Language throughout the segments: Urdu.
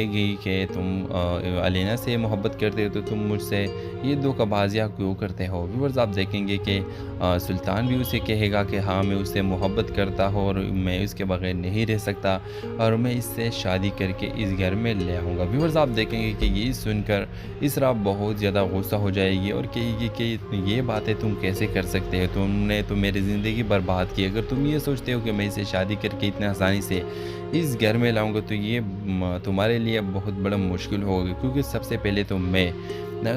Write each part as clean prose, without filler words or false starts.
گئی کہ تم الینا سے محبت کرتے ہو تو تم مجھ سے یہ دھوکہ کیوں کرتے ہو۔ ویورز آپ دیکھیں گے کہ سلطان بھی اسے کہے گا کہ ہاں میں اس سے محبت کرتا ہوں اور میں اس کے بغیر نہیں رہ سکتا اور میں اس سے شادی کر کے اس گھر میں لے آؤں گا۔ ویورز آپ دیکھیں گے کہ یہ سن کر اسرا بہت زیادہ غصہ ہو جائے گی اور کہے گی کہ یہ باتیں تم کیسے کر سکتے ہو، تم نے تو میری زندگی برباد کی۔ اگر تم یہ سوچتے ہو کہ میں اسے شادی کر کے اتنے آسانی سے اس گھر میں لاؤں گا تو یہ تمہارے لیے بہت بڑا مشکل ہوگا، کیونکہ سب سے پہلے تو میں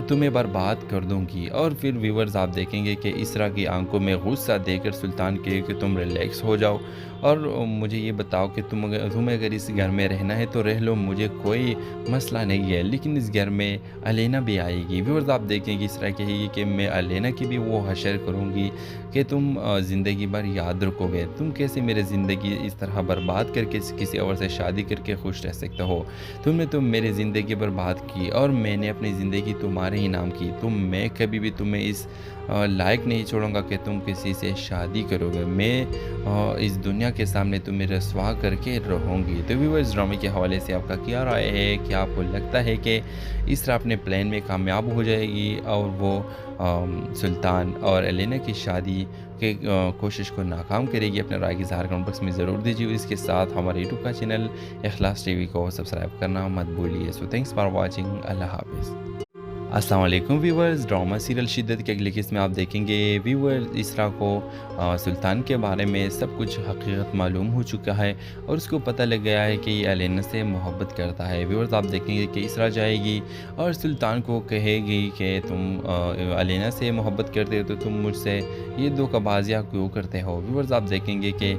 تمہیں برباد کر دوں گی۔ اور پھر ویورز آپ دیکھیں گے کہ اسرا کی آنکھوں میں غصہ دے کر سلطان کہے کہ تم ریلیکس ہو جاؤ اور مجھے یہ بتاؤ کہ تمہیں اگر اس گھر میں رہنا ہے تو رہ لو، مجھے کوئی مسئلہ نہیں ہے، لیکن اس گھر میں الینا بھی آئے گی۔ ویورز آپ دیکھیں گے اسرا کہے گی کہ میں الینا کی بھی وہ حشر کروں گی کہ تم زندگی بھر یاد رکھو گے، تم کیسے میرے زندگی اس طرح برباد کر کے کسی اور سے شادی کر کے خوش رہ سکتے ہو۔ تم نے تو میری زندگی برباد کی اور میں نے اپنی زندگی تمہارے ہی نام کی، میں کبھی بھی تمہیں اس لائق نہیں چھوڑوں گا کہ تم کسی سے شادی کرو گے، میں اس دنیا کے سامنے تمہیں رسوا کر کے رہوں گی۔ تو ویورز ڈرامے کے حوالے سے آپ کا کیا رائے ہے؟ کیا آپ کو لگتا ہے کہ اسرا اپنے پلان میں کامیاب ہو جائے گی اور وہ سلطان اور الینا کی شادی کی کوشش کو ناکام کرے گی؟ اپنے رائے کی اظہار کمنٹ باکس میں ضرور دیجیے۔ اس کے ساتھ ہمارے یوٹیوب کا چینل اخلاص ٹی وی کو سبسکرائب کرنا مت بھولیے۔ سو تھینکس فار واچنگ، اللہ حافظ۔ السلام علیکم ویورز، ڈرامہ سیریل شدت کے اگلی قسط میں آپ دیکھیں گے ویورز اسرا کو سلطان کے بارے میں سب کچھ حقیقت معلوم ہو چکا ہے اور اس کو پتہ لگ گیا ہے کہ یہ الینا سے محبت کرتا ہے۔ ویورز آپ دیکھیں گے کہ اسرا جائے گی اور سلطان کو کہے گی کہ تم الینا سے محبت کرتے ہو تو تم مجھ سے یہ دھوکہ کیوں کرتے ہو۔ ویورز آپ دیکھیں گے کہ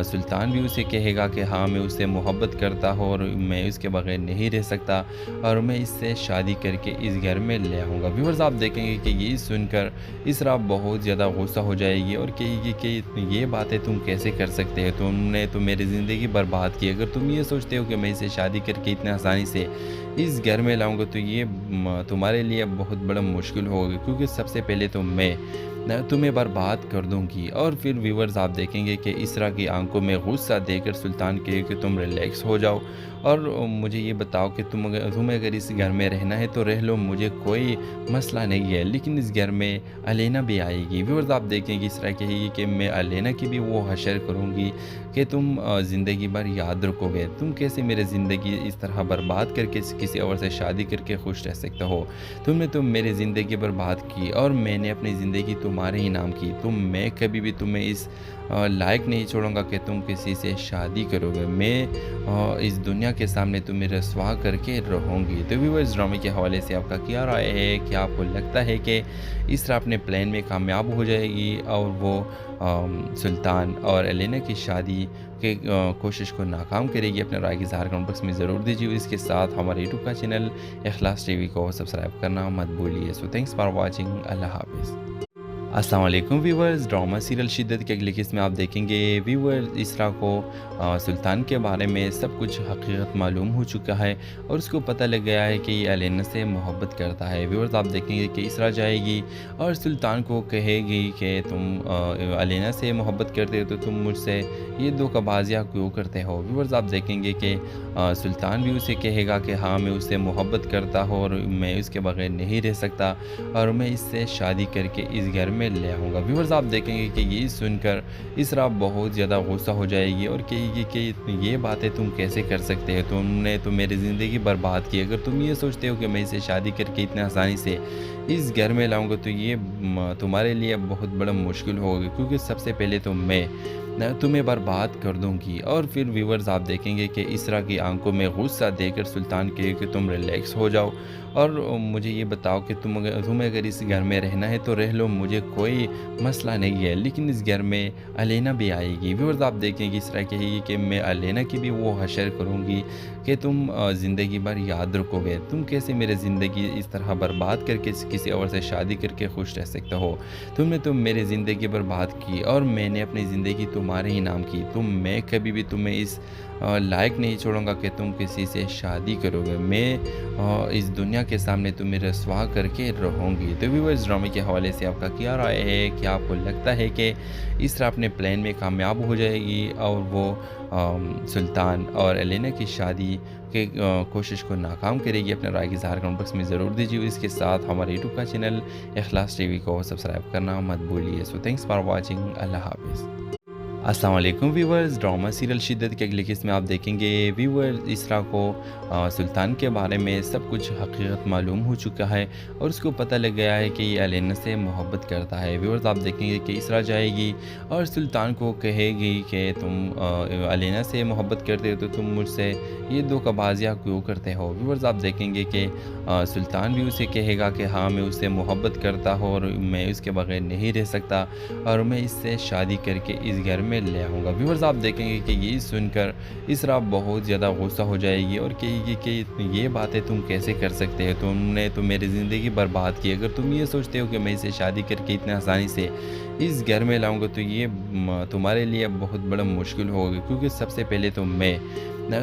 سلطان بھی اسے کہے گا کہ ہاں میں اس سے محبت کرتا ہوں اور میں اس کے بغیر نہیں رہ سکتا اور میں اس سے شادی کر کے اس گھر میں لے آؤں گا۔ ویورز آپ دیکھیں گے کہ یہ سن کر اسرا بہت زیادہ غصہ ہو جائے گی اور کہے گی کہ یہ باتیں تم کیسے کر سکتے ہو، تم نے تو میری زندگی برباد کی۔ اگر تم یہ سوچتے ہو کہ میں اسے شادی کر کے اتنے آسانی سے اس گھر میں لاؤں گا تو یہ تمہارے لیے بہت بڑا مشکل ہوگا، کیونکہ سب سے پہلے تو میں تمہیں برباد کر دوں گی۔ اور پھر ویورز آپ دیکھیں گے کہ اسرا کی آنکھوں میں غصہ دے کر سلطان کہے کہ تم ریلیکس ہو جاؤ اور مجھے یہ بتاؤ کہ تمہیں اگر اس گھر میں رہنا ہے تو رہ لو، مجھے کوئی مسئلہ نہیں ہے، لیکن اس گھر میں الینا بھی آئے گی۔ ویورز آپ دیکھیں گے اسرا کہے گی کہ میں الینا کی بھی وہ حشر کروں گی کہ تم زندگی بھر یاد رکھو گے، تم کیسے میرے زندگی اس طرح برباد کر کے کسی اور سے شادی کر کے خوش رہ سکتے ہو۔ تم نے تو میری زندگی برباد کی اور میں نے اپنی زندگی تمہارے ہی نام کی، میں کبھی بھی تمہیں اس لائق نہیں چھوڑوں گا کہ تم کسی سے شادی کرو گے، میں اس دنیا کے سامنے تمہیں رسوا کر کے رہوں گی۔ تو ویورز ڈرامے کے حوالے سے آپ کا کیا رائے ہے؟ کیا آپ کو لگتا ہے کہ اسرا اپنے پلان میں کامیاب ہو جائے گی اور وہ سلطان اور الینا کی شادی کی کوشش کو ناکام کرے گی؟ اپنے رائے کی اظہار کمنٹ باکس میں ضرور دیجیے۔ اس کے ساتھ ہمارے یوٹیوب کا چینل اخلاص ٹی وی کو سبسکرائب کرنا مت بھولیے۔ سو تھینکس فار واچنگ، اللہ حافظ۔ السلام علیکم ویورز، ڈرامہ سیریل شدت کے اگلی قسط میں آپ دیکھیں گے ویورز اسرا کو سلطان کے بارے میں سب کچھ حقیقت معلوم ہو چکا ہے اور اس کو پتہ لگ گیا ہے کہ یہ الینا سے محبت کرتا ہے۔ ویورز آپ دیکھیں گے کہ اسرا جائے گی اور سلطان کو کہے گی کہ تم الینا سے محبت کرتے ہو تو تم مجھ سے یہ دھوکہ کیوں کرتے ہو۔ ویورز آپ دیکھیں گے کہ سلطان بھی اسے کہے گا کہ ہاں میں اس سے محبت کرتا ہوں اور میں اس کے بغیر نہیں رہ سکتا اور میں اس سے شادی کر کے اس گھر میں لے آؤں گا۔ ویورز آپ دیکھیں گے کہ یہ سن کر اسرا بہت زیادہ غصہ ہو جائے گی اور کہے گی کہ یہ باتیں تم کیسے کر سکتے ہو، تم نے تو میری زندگی برباد کی۔ اگر تم یہ سوچتے ہو کہ میں اسے شادی کر کے اتنے آسانی سے اس گھر میں لاؤں گا تو یہ تمہارے لیے بہت بڑا مشکل ہوگا، کیونکہ سب سے پہلے تو میں تمہیں برباد کر دوں گی۔ اور پھر ویورز آپ دیکھیں گے کہ اسرا کی آنکھوں میں غصہ دے کر سلطان کہے کہ تم ریلیکس ہو جاؤ اور مجھے یہ بتاؤ کہ تمہیں اگر اس گھر میں رہنا ہے تو رہ لو، مجھے کوئی مسئلہ نہیں ہے، لیکن اس گھر میں الینا بھی آئے گی۔ ویورز آپ دیکھیں گے اسرا کہے گی کہ میں الینا کی بھی وہ حشر کروں گی کہ تم زندگی بھر یاد رکھو گے، تم کیسے میرے زندگی اس طرح برباد کر کے کسی اور سے شادی کر کے خوش رہ سکتے ہو۔ تم نے تو میری زندگی برباد کی اور میں نے اپنی زندگی تمہارے ہی نام کی، میں کبھی بھی تمہیں اس لائق نہیں چھوڑوں گا کہ تم کسی سے شادی کرو گے، میں اس دنیا کے سامنے تمہیں رسوا کر کے رہوں گی۔ تو ویورز ڈرامے کے حوالے سے آپ کا کیا رائے ہے؟ کیا آپ کو لگتا ہے کہ اسرا اپنے پلان میں کامیاب ہو جائے گی اور وہ سلطان اور الینا کی شادی کے کوشش کو ناکام کرے گی؟ اپنے رائے کی اظہار کمنٹ باکس میں ضرور دیجیے. اس کے ساتھ ہمارے یوٹیوب کا چینل اخلاص ٹی وی کو سبسکرائب کرنا مت بھولیے. سو تھینکس فار واچنگ. اللہ حافظ. السلام علیکم ویورز. ڈرامہ سیریل شدت کے اگلی قسط میں آپ دیکھیں گے ویورز اسرا کو سلطان کے بارے میں سب کچھ حقیقت معلوم ہو چکا ہے اور اس کو پتہ لگ گیا ہے کہ یہ الینا سے محبت کرتا ہے. ویورز آپ دیکھیں گے کہ اسرا جائے گی اور سلطان کو کہے گی کہ تم الینا سے محبت کرتے ہو تو تم مجھ سے یہ دھوکہ بازیاں کیوں کرتے ہو. ویورز آپ دیکھیں گے کہ سلطان بھی اسے کہے گا کہ ہاں میں اس سے محبت کرتا ہوں اور میں اس کے بغیر نہیں رہ سکتا اور میں اس سے شادی کر کے اس گھر میں لے آؤں گا. ویورز آپ دیکھیں گے کہ یہ سن کر اسرا بہت زیادہ غصہ ہو جائے گی اور کہے گی کہ یہ باتیں تم کیسے کر سکتے ہو, تم نے تو میری زندگی برباد کی. اگر تم یہ سوچتے ہو کہ میں اسے شادی کر کے اتنا آسانی سے اس گھر میں لاؤں گا تو یہ تمہارے لیے بہت بڑا مشکل ہوگا, کیونکہ سب سے پہلے تو میں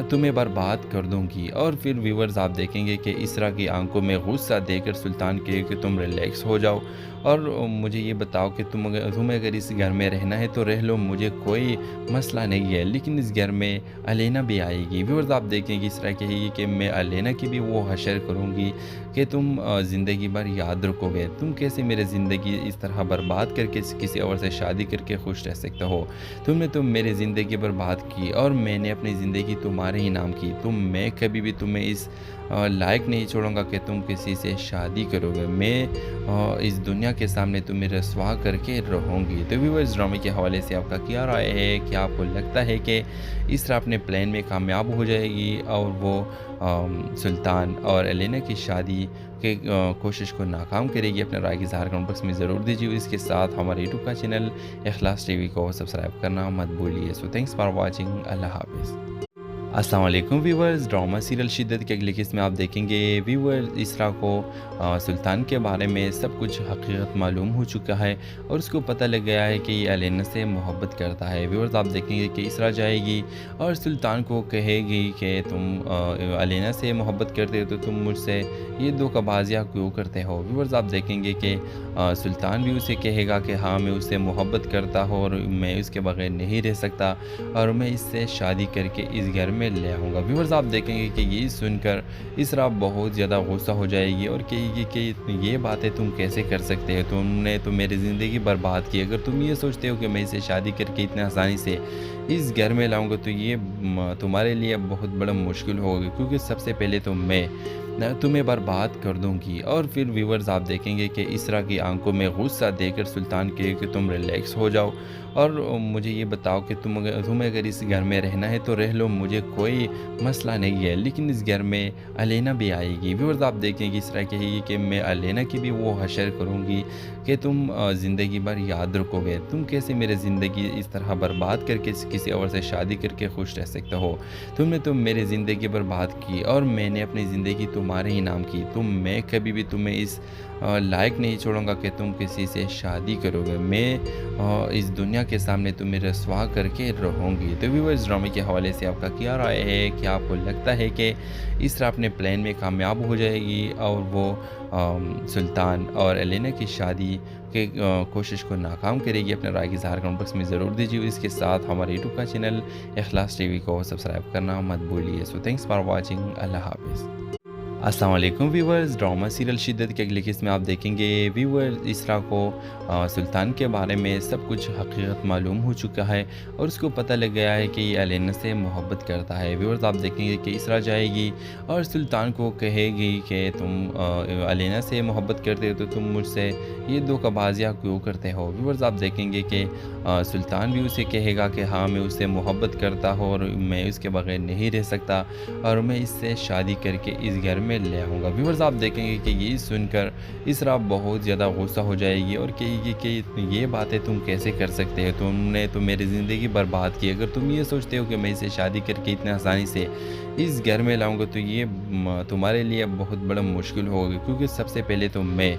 تمہیں برباد کر دوں گی. اور پھر ویورز آپ دیکھیں گے کہ اسرا کی آنکھوں میں غصہ دے کر سلطان کہے کہ تم ریلیکس ہو جاؤ اور مجھے یہ بتاؤ کہ تمہیں اگر اس گھر میں رہنا ہے تو رہ لو, مجھے کوئی مسئلہ نہیں ہے, لیکن اس گھر میں الینا بھی آئے گی. ویورز آپ دیکھیں گے اسرا کہے گی کہ میں الینا کی بھی وہ حشر کروں گی کہ تم زندگی بھر یاد رکھو گے. تم کیسے میرے زندگی اس طرح برباد کر کے کسی اور سے شادی کر کے خوش رہ سکتے ہو. تم نے تو میری زندگی برباد کی اور میں نے اپنی زندگی تمہارے ہی نام کی. میں کبھی بھی تمہیں اس لائق نہیں چھوڑوں گا کہ تم کسی سے شادی کرو گے. میں اس دنیا کے سامنے تمہیں رسوا کر کے رہوں گی. تو ویورز ڈرامے کے حوالے سے آپ کا کیا رائے ہے؟ کیا آپ کو لگتا ہے کہ اسرا اپنے پلان میں کامیاب ہو جائے گی اور وہ سلطان اور الینا کی شادی کے کوشش کو ناکام کرے گی؟ اپنے رائے کی اظہار کمنٹ باکس میں ضرور دیجیے. اس کے ساتھ ہمارے یوٹیوب کا چینل اخلاص ٹی وی کو سبسکرائب کرنا مت بھولیے. سو تھینکس فار واچنگ. اللہ حافظ. السلام علیکم ویورز. ڈرامہ سیریل شدت کے اگلی قسط میں آپ دیکھیں گے ویورز اسرا کو سلطان کے بارے میں سب کچھ حقیقت معلوم ہو چکا ہے اور اس کو پتہ لگ گیا ہے کہ یہ الینا سے محبت کرتا ہے. ویورز آپ دیکھیں گے کہ اسرا جائے گی اور سلطان کو کہے گی کہ تم الینا سے محبت کرتے ہو تو تم مجھ سے یہ دھوکہ بازیاں کیوں کرتے ہو. ویورز آپ دیکھیں گے کہ سلطان بھی اسے کہے گا کہ ہاں میں اس سے محبت کرتا ہوں اور میں اس کے بغیر نہیں رہ سکتا اور میں اس سے شادی کر کے اس گھر میں لے آؤں گا. ویورز آپ دیکھیں گے کہ یہ سن کر اسرا بہت زیادہ غصہ ہو جائے گی اور کہے گی کہ یہ باتیں تم کیسے کر سکتے ہو, تم نے تو میری زندگی برباد کی. اگر تم یہ سوچتے ہو کہ میں اسے شادی کر کے اتنا آسانی سے اس گھر میں لاؤں گا تو یہ تمہارے لیے بہت بڑا مشکل ہوگا, کیونکہ سب سے پہلے تو میں تمہیں برباد کر دوں گی. اور پھر ویورز آپ دیکھیں گے کہ اسرا کی آنکھوں میں غصہ دے کر سلطان کہے کہ تم ریلیکس ہو جاؤ اور مجھے یہ بتاؤ کہ تمہیں اگر اس گھر میں رہنا ہے تو رہ لو, مجھے کوئی مسئلہ نہیں ہے, لیکن اس گھر میں الینا بھی آئے گی. ویورز آپ دیکھیں گے اسرا کہے گی کہ میں الینا کی بھی وہ حشر کروں گی کہ تم زندگی بھر یاد رکھو گے. تم کیسے میرے زندگی اس طرح برباد کر کے کسی اور سے شادی کر کے خوش رہ سکتے ہو. تم نے تو میری زندگی برباد کی اور میں نے اپنی زندگی تمہارے ہی نام کی. میں کبھی بھی تمہیں اس لائق نہیں چھوڑوں گا کہ تم کسی سے شادی کرو گے. میں اس دنیا کے سامنے تمہیں رسوا کر کے رہوں گی. تو ویورز ڈرامے کے حوالے سے آپ کا کیا رائے ہے؟ کیا آپ کو لگتا ہے کہ اسرا اپنے پلان میں کامیاب ہو جائے گی اور وہ سلطان اور الینا کی شادی کے کوشش کو ناکام کرے گی؟ اپنے رائے کی اظہار کمنٹ باکس میں ضرور دیجیے. اس کے ساتھ ہمارے یوٹیوب کا چینل اخلاص ٹی وی کو سبسکرائب کرنا مت بھولیے. سو تھینکس فار واچنگ. اللہ حافظ. السلام علیکم ویورز. ڈرامہ سیریل شدت کے اگلی قسط میں آپ دیکھیں گے ویورز اسرا کو سلطان کے بارے میں سب کچھ حقیقت معلوم ہو چکا ہے اور اس کو پتہ لگ گیا ہے کہ یہ الینا سے محبت کرتا ہے. ویورز آپ دیکھیں گے کہ اسرا جائے گی اور سلطان کو کہے گی کہ تم الینا سے محبت کرتے ہو تو تم مجھ سے یہ دھوکہ بازیاں کیوں کرتے ہو. ویورز آپ دیکھیں گے کہ سلطان بھی اسے کہے گا کہ ہاں میں اس سے محبت کرتا ہوں اور میں اس کے بغیر نہیں رہ سکتا اور میں اس سے شادی کر کے اس گھر میں لے آؤں گا. ویورز آپ دیکھیں گے کہ یہ سن کر اسرا بہت زیادہ غصہ ہو جائے گی اور کہے گی کہ یہ باتیں تم کیسے کر سکتے ہو, تم نے تو میری زندگی برباد کی. اگر تم یہ سوچتے ہو کہ میں اسے شادی کر کے اتنا آسانی سے اس گھر میں لاؤں گا تو یہ تمہارے لیے بہت بڑا مشکل ہوگا، کیونکہ سب سے پہلے تو میں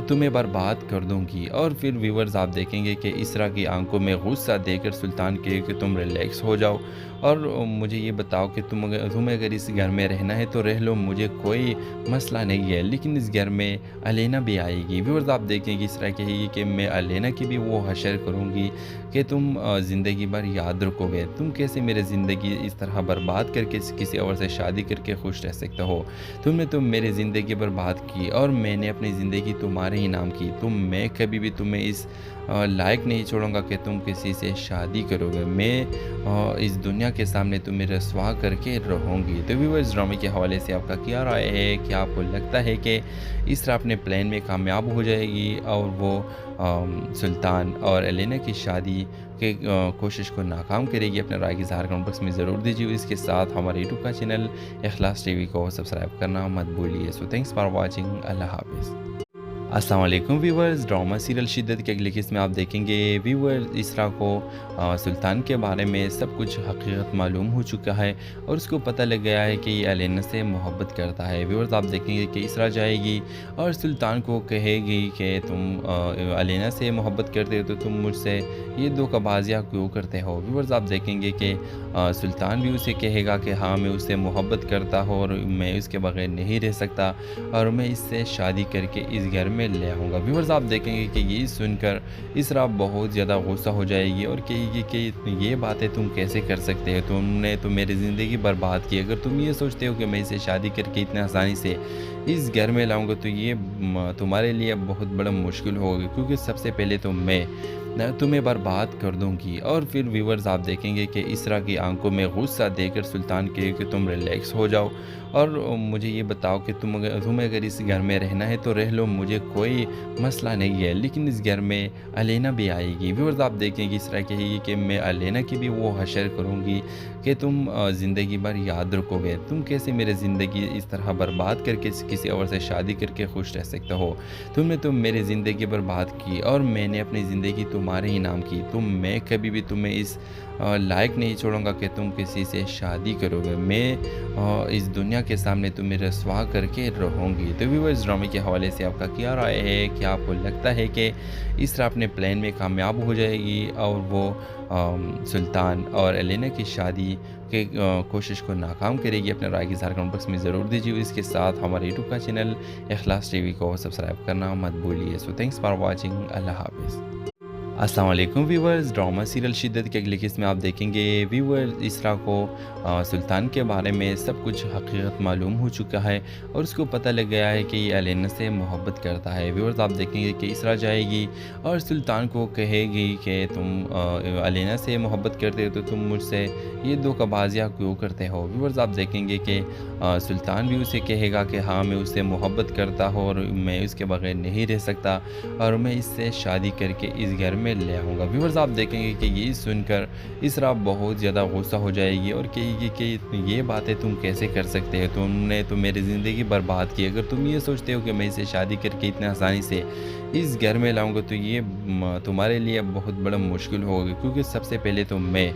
تمہیں برباد کر دوں گی۔ اور پھر ویورز آپ دیکھیں گے کہ اسرا کی آنکھوں میں غصہ دے کر سلطان کہے کہ تم ریلیکس ہو جاؤ اور مجھے یہ بتاؤ کہ تمہیں اگر اس گھر میں رہنا ہے تو رہ لو، مجھے کوئی مسئلہ نہیں ہے، لیکن اس گھر میں الینا بھی آئے گی۔ ویورز آپ دیکھیں گے اسرا کہے گی کہ میں الینا کی بھی وہ حشر کروں گی کہ تم زندگی بھر یاد رکھو گے، تم کیسے میرے زندگی اس طرح برباد کر کے کسی اور سے شادی کر کے خوش رہ سکتے ہو۔ تم نے تو میری زندگی برباد کی اور میں نے اپنی زندگی تمہارے ہی نام کی، میں کبھی بھی تمہیں اس لائق نہیں چھوڑوں گا کہ تم کسی سے شادی کرو گے، میں اس دنیا کے سامنے تمہیں رسوا کر کے رہوں گی۔ تو ویورز ڈرامے کے حوالے سے آپ کا کیا رائے ہے؟ کیا آپ کو لگتا ہے کہ اسرا اپنے پلان میں کامیاب ہو جائے گی اور وہ سلطان اور الینا کی شادی کی کوشش کو ناکام کرے گی؟ اپنے رائے کی اظہار کمنٹ باکس میں ضرور دیجیے۔ اس کے ساتھ ہمارے یوٹیوب کا چینل اخلاص ٹی وی کو سبسکرائب کرنا مت بھولیے۔ سو تھینکس فار واچنگ، اللہ حافظ۔ السلام علیکم ویورز، ڈرامہ سیریل شدت کے اگلی قسط میں آپ دیکھیں گے ویورز اسرا کو سلطان کے بارے میں سب کچھ حقیقت معلوم ہو چکا ہے اور اس کو پتہ لگ گیا ہے کہ یہ الینا سے محبت کرتا ہے۔ ویورز آپ دیکھیں گے کہ اسرا جائے گی اور سلطان کو کہے گی کہ تم الینا سے محبت کرتے ہو تو تم مجھ سے یہ دھوکہ بازیاں کیوں کرتے ہو۔ ویورز آپ دیکھیں گے کہ سلطان بھی اسے کہے گا کہ ہاں میں اس سے محبت کرتا ہوں اور میں اس کے بغیر نہیں رہ سکتا اور میں اس سے شادی کر کے اس گھر میں لے آؤں گا۔ ویورز آپ دیکھیں گے کہ یہ سن کر اسرا بہت زیادہ غصہ ہو جائے گی اور کہے گی کہ یہ باتیں تم کیسے کر سکتے ہو، تم نے تو میری زندگی برباد کی، اگر تم یہ سوچتے ہو کہ میں اسے شادی کر کے اتنے آسانی سے اس گھر میں لاؤں گا تو یہ تمہارے لیے بہت بڑا مشکل ہوگا، کیونکہ سب سے پہلے تو میں تمہیں برباد کر دوں گی۔ اور پھر ویورز آپ دیکھیں گے کہ اسرا کی آنکھوں میں غصہ دے کر سلطان کہے کہ تم ریلیکس ہو جاؤ اور مجھے یہ بتاؤ کہ تمہیں اگر اس گھر میں رہنا ہے تو رہ لو، مجھے کوئی مسئلہ نہیں ہے، لیکن اس گھر میں الینا بھی آئے گی۔ ویورز آپ دیکھیں گے اسرا کہے گی کہ میں الینا کی بھی وہ حشر کروں گی کہ تم زندگی بھر یاد رکھو گے، تم کیسے میرے زندگی اس طرح برباد کر کے کسی اور سے شادی کر کے خوش رہ سکتے ہو۔ تم نے تو میری زندگی برباد کی اور میں نے اپنی زندگی تمہارے ہی نام کی، میں کبھی بھی تمہیں اس لائق نہیں چھوڑوں گا کہ تم کسی سے شادی کرو گے، میں اس دنیا کے سامنے تمہیں رسوا کر کے رہوں گی۔ تو ویورز ڈرامے کے حوالے سے آپ کا کیا رائے ہے؟ کیا آپ کو لگتا ہے کہ اسرا اپنے پلان میں کامیاب ہو جائے گی اور وہ سلطان اور الینا کی شادی کی کوشش کو ناکام کرے گی؟ اپنے رائے کی اظہار کمنٹ باکس میں ضرور دیجیے۔ اس کے ساتھ ہمارے یوٹیوب کا چینل اخلاص ٹی وی کو سبسکرائب کرنا مت بھولیے۔ سو تھینکس فار واچنگ، اللہ حافظ۔ السلام علیکم ویورز، ڈرامہ سیریل شدت کے اگلی قسط میں آپ دیکھیں گے ویورز اسرا کو سلطان کے بارے میں سب کچھ حقیقت معلوم ہو چکا ہے اور اس کو پتہ لگ گیا ہے کہ یہ الینا سے محبت کرتا ہے۔ ویورز آپ دیکھیں گے کہ اسرا جائے گی اور سلطان کو کہے گی کہ تم الینا سے محبت کرتے ہو تو تم مجھ سے یہ دھوکہ بازیاں کیوں کرتے ہو۔ ویورز آپ دیکھیں گے کہ سلطان بھی اسے کہے گا کہ ہاں میں اس سے محبت کرتا ہوں اور میں اس کے بغیر نہیں رہ سکتا اور میں اس سے شادی کر کے اس گھر میں لے آؤں گا۔ ویورز آپ دیکھیں گے کہ یہ سن کر اسرا بہت زیادہ غصہ ہو جائے گی اور کہے گی کہ یہ باتیں تم کیسے کر سکتے ہو، تم نے تو میری زندگی برباد کی، اگر تم یہ سوچتے ہو کہ میں اسے شادی کر کے اتنے آسانی سے اس گھر میں لاؤں گا تو یہ تمہارے لیے بہت بڑا مشکل ہوگا، کیونکہ سب سے پہلے تو میں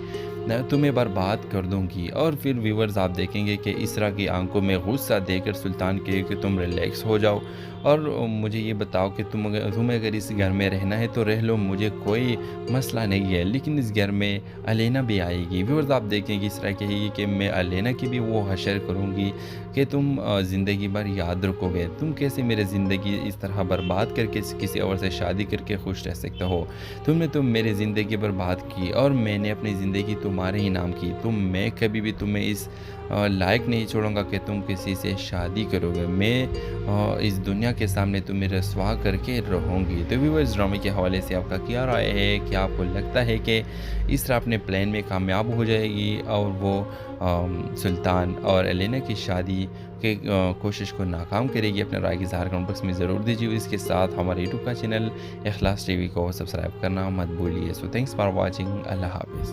تمہیں برباد کر دوں گی۔ اور پھر ویورز آپ دیکھیں گے کہ اسرا کی آنکھوں میں غصہ دے کر سلطان کہے کہ تم ریلیکس ہو جاؤ اور مجھے یہ بتاؤ کہ تمہیں اگر اس گھر میں رہنا ہے تو رہ لو، مجھے کوئی مسئلہ نہیں ہے، لیکن اس گھر میں الینا بھی آئے گی۔ ویورز آپ دیکھیں گے اسرا کہے گی کہ میں الینا کی بھی وہ حشر کروں گی کہ تم زندگی بھر یاد رکھو گے، تم کیسے میرے زندگی اس طرح برباد کر کے کسی اور سے شادی کر کے خوش رہ سکتے ہو۔ تم نے تو میری زندگی برباد کی اور میں نے اپنی زندگی تمہارے ہی نام کی، میں کبھی بھی تمہیں اس لائق نہیں چھوڑوں گا کہ تم کسی سے شادی کرو گے، میں اس دنیا کے سامنے تمہیں رسوا کر کے رہوں گی۔ تو ویورز ڈرامے کے حوالے سے آپ کا کیا رائے ہے؟ کیا آپ کو لگتا ہے کہ اسرا اپنے پلان میں کامیاب ہو جائے گی اور وہ سلطان اور الینا کی شادی کی کوشش کو ناکام کرے گی؟ اپنے رائے کی اظہار کمنٹ باکس میں ضرور دیجیے۔ اس کے ساتھ ہمارے یوٹیوب کا چینل اخلاص ٹی وی کو سبسکرائب کرنا مت بھولیے۔ سو تھینکس فار واچنگ، اللہ حافظ۔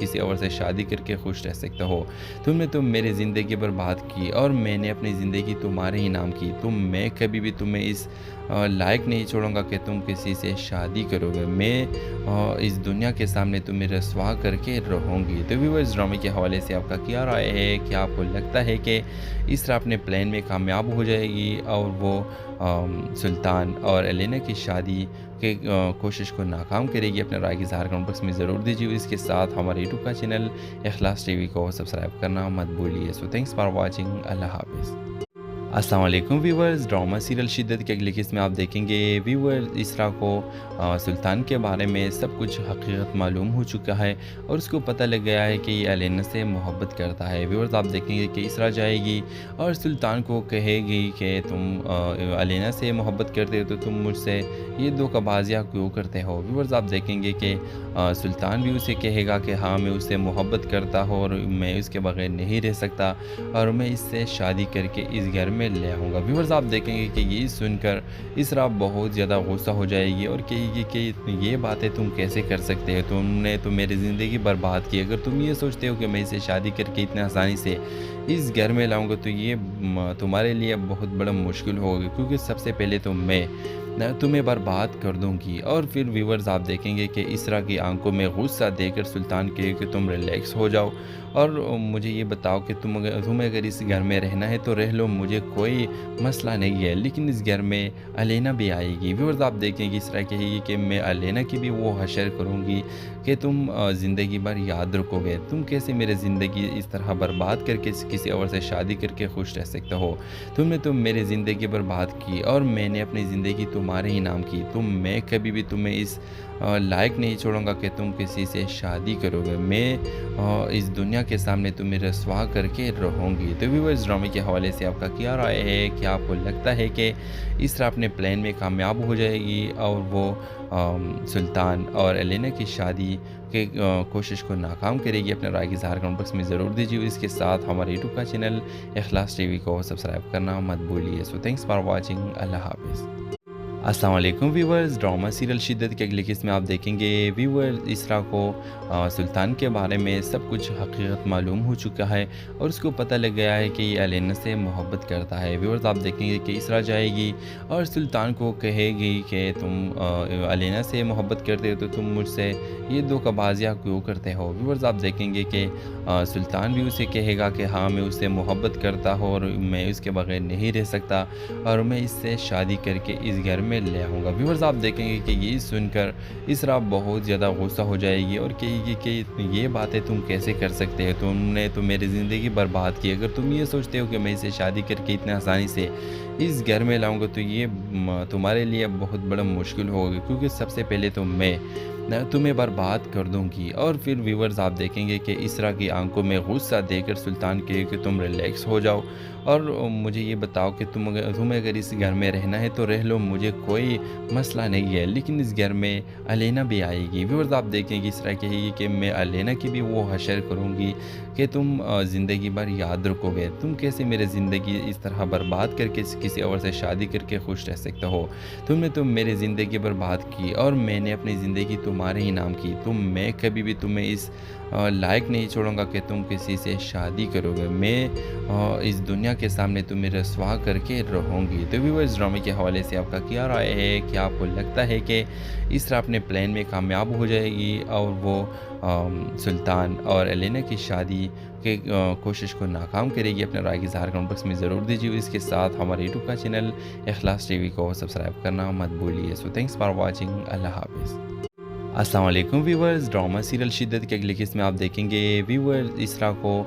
کسی اور سے شادی کر کے خوش رہ سکتا ہو۔ تم نے تو میری زندگی برباد کی اور میں نے اپنی زندگی تمہارے ہی نام کی۔ میں کبھی بھی تمہیں اس لائق نہیں چھوڑوں گا کہ تم کسی سے شادی کرو گے۔ میں اس دنیا کے سامنے تمہیں رسوا کر کے رہوں گی۔ تو ویورز، ڈرامے کے حوالے سے آپ کا کیا رائے ہے؟ کیا آپ کو لگتا ہے کہ اسرا اپنے پلان میں کامیاب ہو جائے گی اور وہ سلطان اور الینا کی شادی کی کوشش کو ناکام کرے گی؟ اپنے رائے کی اظہار کمنٹ باکس میں ضرور دیجیے۔ اس کے ساتھ ہمارے یوٹیوب کا چینل اخلاص ٹی وی کو سبسکرائب کرنا مت بھولیے۔ سو تھینکس فار واچنگ۔ اللہ حافظ۔ السلام علیکم ویورز، ڈرامہ سیریل شدت کے اگلی قسط میں آپ دیکھیں گے ویورز اسرا کو سلطان کے بارے میں سب کچھ حقیقت معلوم ہو چکا ہے اور اس کو پتہ لگ گیا ہے کہ یہ الینا سے محبت کرتا ہے۔ ویورز، آپ دیکھیں گے کہ اسرا جائے گی اور سلطان کو کہے گی کہ تم الینا سے محبت کرتے ہو تو تم مجھ سے یہ دھوکہ بازیاں کیوں کرتے ہو؟ ویورز، آپ دیکھیں گے کہ سلطان بھی اسے کہے گا کہ ہاں میں اس سے محبت کرتا ہوں اور میں اس کے بغیر نہیں رہ سکتا اور میں اس سے شادی کر کے اس گھر میں لے آؤں گا۔ ویورز، آپ دیکھیں گے کہ یہ سن کر اسرا بہت زیادہ غصہ ہو جائے گی اور کہے گی کہ یہ باتیں تم کیسے کر سکتے ہو؟ تم نے تو میری زندگی برباد کی۔ اگر تم یہ سوچتے ہو کہ میں اسے شادی کر کے اتنا آسانی سے اس گھر میں لاؤں گا تو یہ تمہارے لیے بہت بڑا مشکل ہوگا، کیونکہ سب سے پہلے تو میں تمہیں برباد کر دوں گی۔ اور پھر ویورز، آپ دیکھیں گے کہ اسرا کی آنکھوں میں غصہ دے کر سلطان کہے کہ تم ریلیکس ہو جاؤ اور مجھے یہ بتاؤ کہ تمہیں اگر اس گھر میں رہنا ہے تو رہ لو، مجھے کوئی مسئلہ نہیں ہے، لیکن اس گھر میں الینا بھی آئے گی۔ ویورز، آپ دیکھیں گے اسرا کہے گی کہ میں الینا کی بھی وہ حشر کروں گی کہ تم زندگی بھر یاد رکھو گے۔ تم کیسے میرے زندگی اس طرح برباد کر کے کسی اور سے شادی کر کے خوش رہ سکتا ہو؟ تم نے تو میری زندگی برباد کی اور میں نے اپنی زندگی تمہارے ہی نام کی۔ میں کبھی بھی تمہیں اس لائق نہیں چھوڑوں گا کہ تم کسی سے شادی کرو گے۔ میں اس دنیا کے سامنے تمہیں رسوا کر کے رہوں گی۔ تو ویورز، ڈرامے کے حوالے سے آپ کا کیا رائے ہے؟ کیا آپ کو لگتا ہے کہ اسرا اپنے پلان میں کامیاب ہو جائے گی اور وہ سلطان اور الینا کی شادی کی کوشش کو ناکام کرے گی؟ اپنے رائے کی اظہار کمنٹ باکس میں ضرور دیجیے۔ اس کے ساتھ ہمارے یوٹیوب کا چینل اخلاص ٹی وی کو سبسکرائب کرنا مت بھولیے۔ سو تھینکس فار واچنگ۔ اللہ حافظ۔ السلام علیکم ویورز، ڈرامہ سیریل شدت کے اگلی قسط میں آپ دیکھیں گے ویورز اسرا کو سلطان کے بارے میں سب کچھ حقیقت معلوم ہو چکا ہے اور اس کو پتہ لگ گیا ہے کہ یہ الینا سے محبت کرتا ہے۔ ویورز، آپ دیکھیں گے کہ اسرا جائے گی اور سلطان کو کہے گی کہ تم الینا سے محبت کرتے ہو تو تم مجھ سے یہ دھوکہ بازیاں کیوں کرتے ہو؟ ویورز، آپ دیکھیں گے کہ سلطان بھی اسے کہے گا کہ ہاں میں اس سے محبت کرتا ہوں اور میں اس کے بغیر نہیں رہ سکتا اور میں اس سے شادی کر کے اس گھر میں لے آؤں گا۔ ویورز، آپ دیکھیں گے کہ یہ سن کر اسرا بہت زیادہ غصہ ہو جائے گی اور کہے گی کہ یہ باتیں تم کیسے کر سکتے ہو؟ تم نے تو میری زندگی برباد کی۔ اگر تم یہ سوچتے ہو کہ میں اسے شادی کر کے اتنا آسانی سے اس گھر میں لاؤں گا تو یہ تمہارے لیے بہت بڑا مشکل ہوگا، کیونکہ سب سے پہلے تو میں تمہیں برباد کر دوں گی۔ اور پھر ویورز، آپ دیکھیں گے کہ اسرا کی آنکھوں میں غصہ دے کر سلطان کہے کہ تم ریلیکس ہو جاؤ اور مجھے یہ بتاؤ کہ تمہیں اگر اس گھر میں رہنا ہے تو رہ لو، مجھے کوئی مسئلہ نہیں ہے، لیکن اس گھر میں الینا بھی آئے گی۔ ویورز، آپ دیکھیں گے اسرا کہے گی کہ میں الینا کی بھی وہ حشر کروں گی کہ تم زندگی بھر یاد رکھو گے۔ تم کیسے میرے زندگی اس طرح برباد کر کے کسی اور سے شادی کر کے خوش رہ سکتا ہو؟ تم نے تو میری زندگی برباد کی اور میں نے اپنی زندگی تمہارے ہی نام کی۔ میں کبھی بھی تمہیں اس لائق نہیں چھوڑوں گا کہ تم کسی سے شادی کرو گے۔ میں اس دنیا کے سامنے تمہیں رسوا کر کے رہوں گی۔ تو ویورز، ڈرامے کے حوالے سے آپ کا کیا رائے ہے؟ کیا آپ کو لگتا ہے کہ اسرا اپنے پلان میں کامیاب ہو جائے گی اور وہ سلطان اور الینا کی شادی کی کوشش کو ناکام کرے گی؟ اپنے رائے کی اظہار کمنٹ باکس میں ضرور دیجیے۔ اس کے ساتھ ہمارے یوٹیوب کا چینل اخلاص ٹی وی کو سبسکرائب کرنا مت بھولیے۔ سو تھینکس فار واچنگ۔ اللہ حافظ۔ السلام علیکم ویورز، ڈرامہ سیریل شدت کے اگلی قسط میں آپ دیکھیں گے ویورز اسرا کو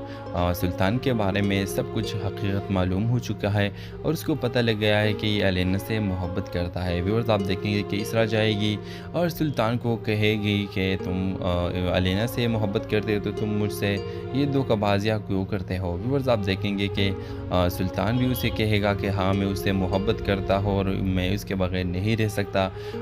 سلطان کے بارے میں سب کچھ حقیقت معلوم ہو چکا ہے اور اس کو پتہ لگ گیا ہے کہ یہ الینا سے محبت کرتا ہے۔ ویورز، آپ دیکھیں گے کہ اسرا جائے گی اور سلطان کو کہے گی کہ تم الینا سے محبت کرتے ہو تو تم مجھ سے یہ دھوکہ بازیاں کیوں کرتے ہو؟ ویورز، آپ دیکھیں گے کہ سلطان بھی اسے کہے گا کہ ہاں میں اس سے محبت کرتا ہوں اور میں اس کے بغیر نہیں رہ سکتا